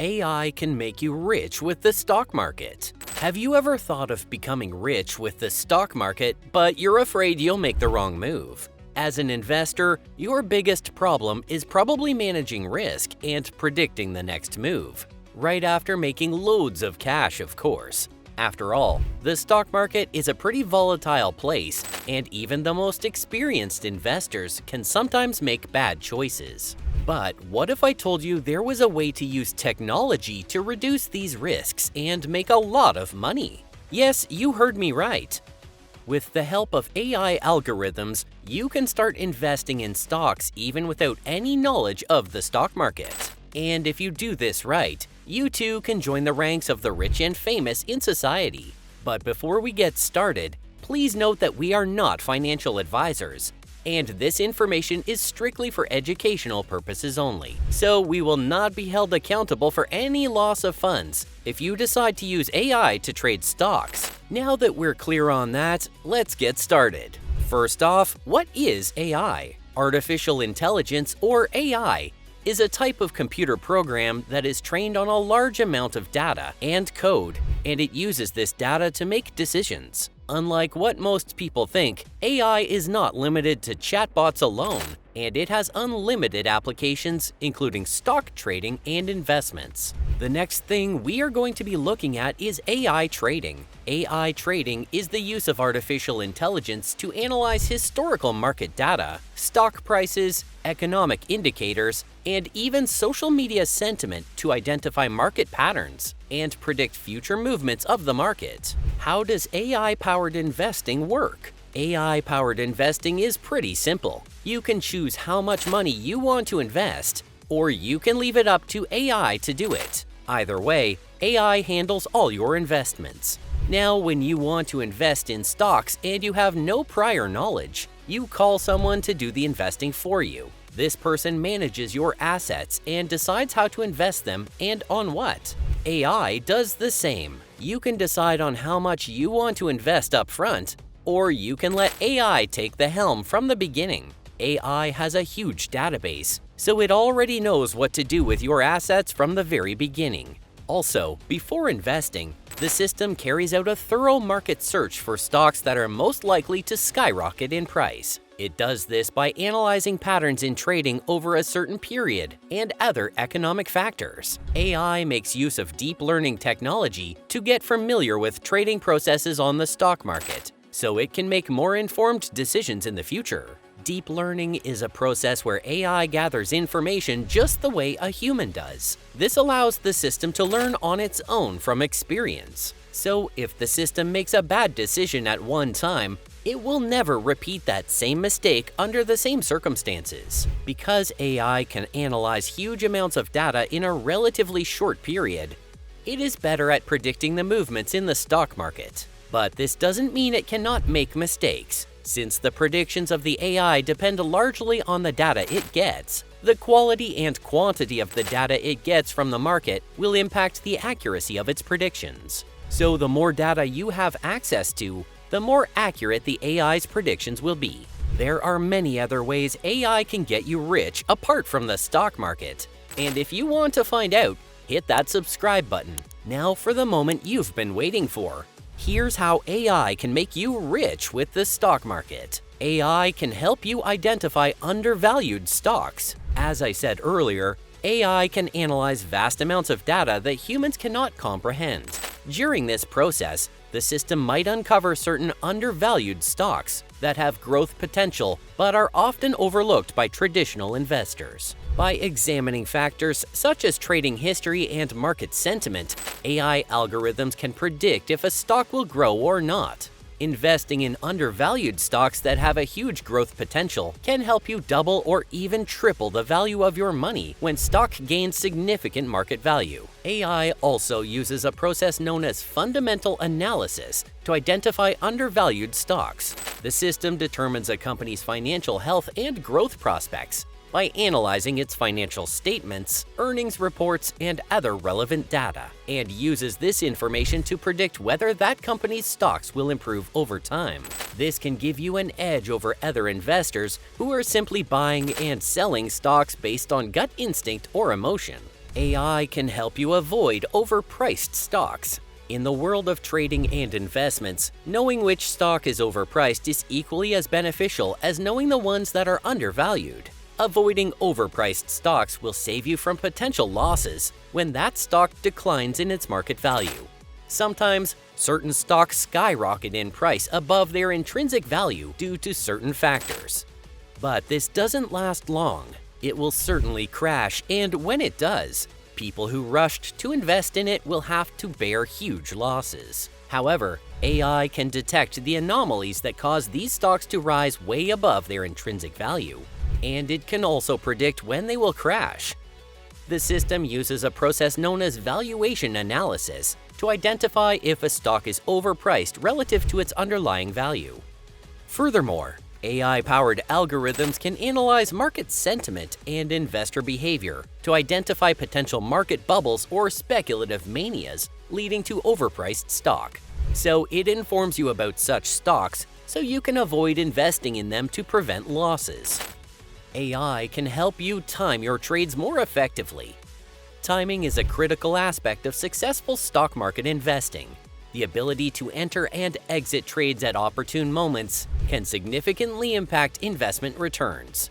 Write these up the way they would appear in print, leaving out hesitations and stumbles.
AI can make you rich with the stock market. Have you ever thought of becoming rich with the stock market, but you're afraid you'll make the wrong move? As an investor, your biggest problem is probably managing risk and predicting the next move, right after making loads of cash, of course. After all, the stock market is a pretty volatile place, and even the most experienced investors can sometimes make bad choices. But what if I told you there was a way to use technology to reduce these risks and make a lot of money? Yes, you heard me right. With the help of AI algorithms, you can start investing in stocks even without any knowledge of the stock market. And if you do this right, you too can join the ranks of the rich and famous in society. But before we get started, please note that we are not financial advisors, and this information is strictly for educational purposes only. So we will not be held accountable for any loss of funds if you decide to use AI to trade stocks. Now that we're clear on that, let's get started. First off, what is AI? Artificial intelligence, or AI, is a type of computer program that is trained on a large amount of data and code, and it uses this data to make decisions. Unlike what most people think, AI is not limited to chatbots alone, and it has unlimited applications, including stock trading and investments. The next thing we are going to be looking at is AI trading. AI trading is the use of artificial intelligence to analyze historical market data, stock prices, economic indicators, and even social media sentiment to identify market patterns and predict future movements of the market. How does AI-powered investing work? AI-powered investing is pretty simple. You can choose how much money you want to invest, or you can leave it up to AI to do it. Either way, AI handles all your investments. Now, when you want to invest in stocks and you have no prior knowledge, you call someone to do the investing for you. This person manages your assets and decides how to invest them and on what. AI does the same. You can decide on how much you want to invest up front, or you can let AI take the helm from the beginning. AI has a huge database, so it already knows what to do with your assets from the very beginning. Also, before investing, the system carries out a thorough market search for stocks that are most likely to skyrocket in price. It does this by analyzing patterns in trading over a certain period and other economic factors. AI makes use of deep learning technology to get familiar with trading processes on the stock market, so it can make more informed decisions in the future. Deep learning is a process where AI gathers information just the way a human does. This allows the system to learn on its own from experience. So if the system makes a bad decision at one time, it will never repeat that same mistake under the same circumstances. Because AI can analyze huge amounts of data in a relatively short period, it is better at predicting the movements in the stock market. But this doesn't mean it cannot make mistakes. Since the predictions of the AI depend largely on the data it gets, the quality and quantity of the data it gets from the market will impact the accuracy of its predictions. So the more data you have access to, the more accurate the AI's predictions will be. There are many other ways AI can get you rich apart from the stock market. And if you want to find out, hit that subscribe button. Now for the moment you've been waiting for. Here's how AI can make you rich with the stock market. AI can help you identify undervalued stocks. As I said earlier, AI can analyze vast amounts of data that humans cannot comprehend. During this process, the system might uncover certain undervalued stocks that have growth potential but are often overlooked by traditional investors. By examining factors such as trading history and market sentiment, AI algorithms can predict if a stock will grow or not. Investing in undervalued stocks that have a huge growth potential can help you double or even triple the value of your money when stock gains significant market value. AI also uses a process known as fundamental analysis to identify undervalued stocks. The system determines a company's financial health and growth prospects by analyzing its financial statements, earnings reports, and other relevant data, and uses this information to predict whether that company's stocks will improve over time. This can give you an edge over other investors who are simply buying and selling stocks based on gut instinct or emotion. AI can help you avoid overpriced stocks. In the world of trading and investments, knowing which stock is overpriced is equally as beneficial as knowing the ones that are undervalued. Avoiding overpriced stocks will save you from potential losses when that stock declines in its market value. Sometimes, certain stocks skyrocket in price above their intrinsic value due to certain factors. But this doesn't last long. It will certainly crash, and when it does, people who rushed to invest in it will have to bear huge losses. However, AI can detect the anomalies that cause these stocks to rise way above their intrinsic value, and it can also predict when they will crash. The system uses a process known as valuation analysis to identify if a stock is overpriced relative to its underlying value. Furthermore, AI-powered algorithms can analyze market sentiment and investor behavior to identify potential market bubbles or speculative manias leading to overpriced stock. So it informs you about such stocks so you can avoid investing in them to prevent losses. AI can help you time your trades more effectively. Timing is a critical aspect of successful stock market investing. The ability to enter and exit trades at opportune moments can significantly impact investment returns.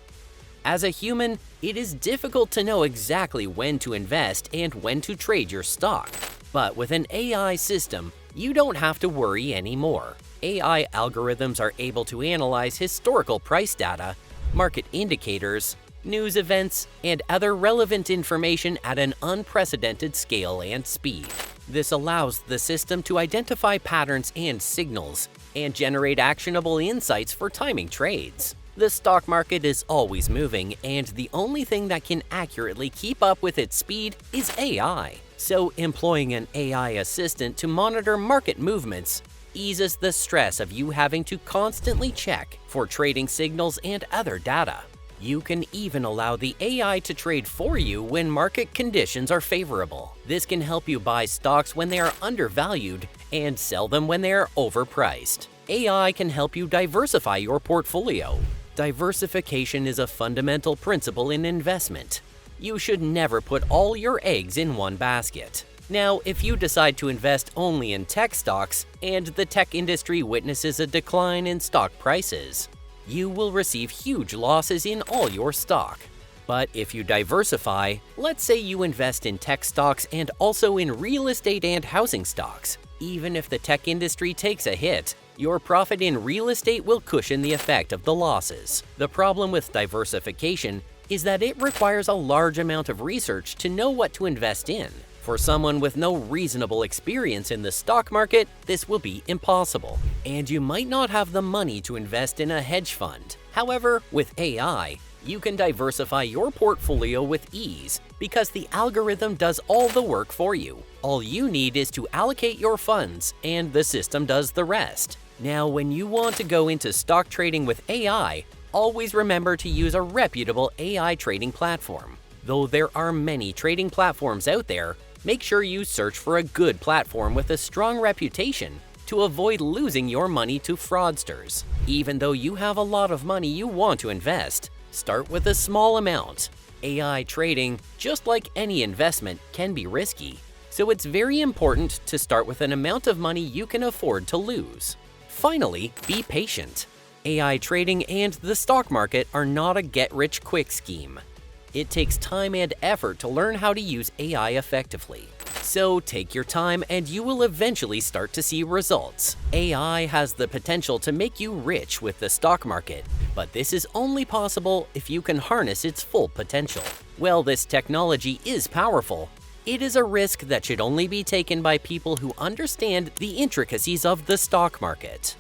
As a human, it is difficult to know exactly when to invest and when to trade your stock. But with an AI system, you don't have to worry anymore. AI algorithms are able to analyze historical price data, market indicators, news events, and other relevant information at an unprecedented scale and speed. This allows the system to identify patterns and signals and generate actionable insights for timing trades. The stock market is always moving, and the only thing that can accurately keep up with its speed is AI. So employing an AI assistant to monitor market movements eases the stress of you having to constantly check for trading signals and other data. You can even allow the AI to trade for you when market conditions are favorable. This can help you buy stocks when they are undervalued and sell them when they are overpriced. AI can help you diversify your portfolio. Diversification is a fundamental principle in investment. You should never put all your eggs in one basket. Now, if you decide to invest only in tech stocks and the tech industry witnesses a decline in stock prices, you will receive huge losses in all your stock. But if you diversify, let's say you invest in tech stocks and also in real estate and housing stocks, even if the tech industry takes a hit, your profit in real estate will cushion the effect of the losses. The problem with diversification is that it requires a large amount of research to know what to invest in. For someone with no reasonable experience in the stock market, this will be impossible, and you might not have the money to invest in a hedge fund. However, with AI, you can diversify your portfolio with ease because the algorithm does all the work for you. All you need is to allocate your funds, and the system does the rest. Now, when you want to go into stock trading with AI, always remember to use a reputable AI trading platform. Though there are many trading platforms out there, make sure you search for a good platform with a strong reputation to avoid losing your money to fraudsters. Even though you have a lot of money you want to invest, start with a small amount. AI trading, just like any investment, can be risky, so it's very important to start with an amount of money you can afford to lose. Finally, be patient. AI trading and the stock market are not a get-rich-quick scheme. It takes time and effort to learn how to use AI effectively. So take your time and you will eventually start to see results. AI has the potential to make you rich with the stock market, but this is only possible if you can harness its full potential. While this technology is powerful, it is a risk that should only be taken by people who understand the intricacies of the stock market.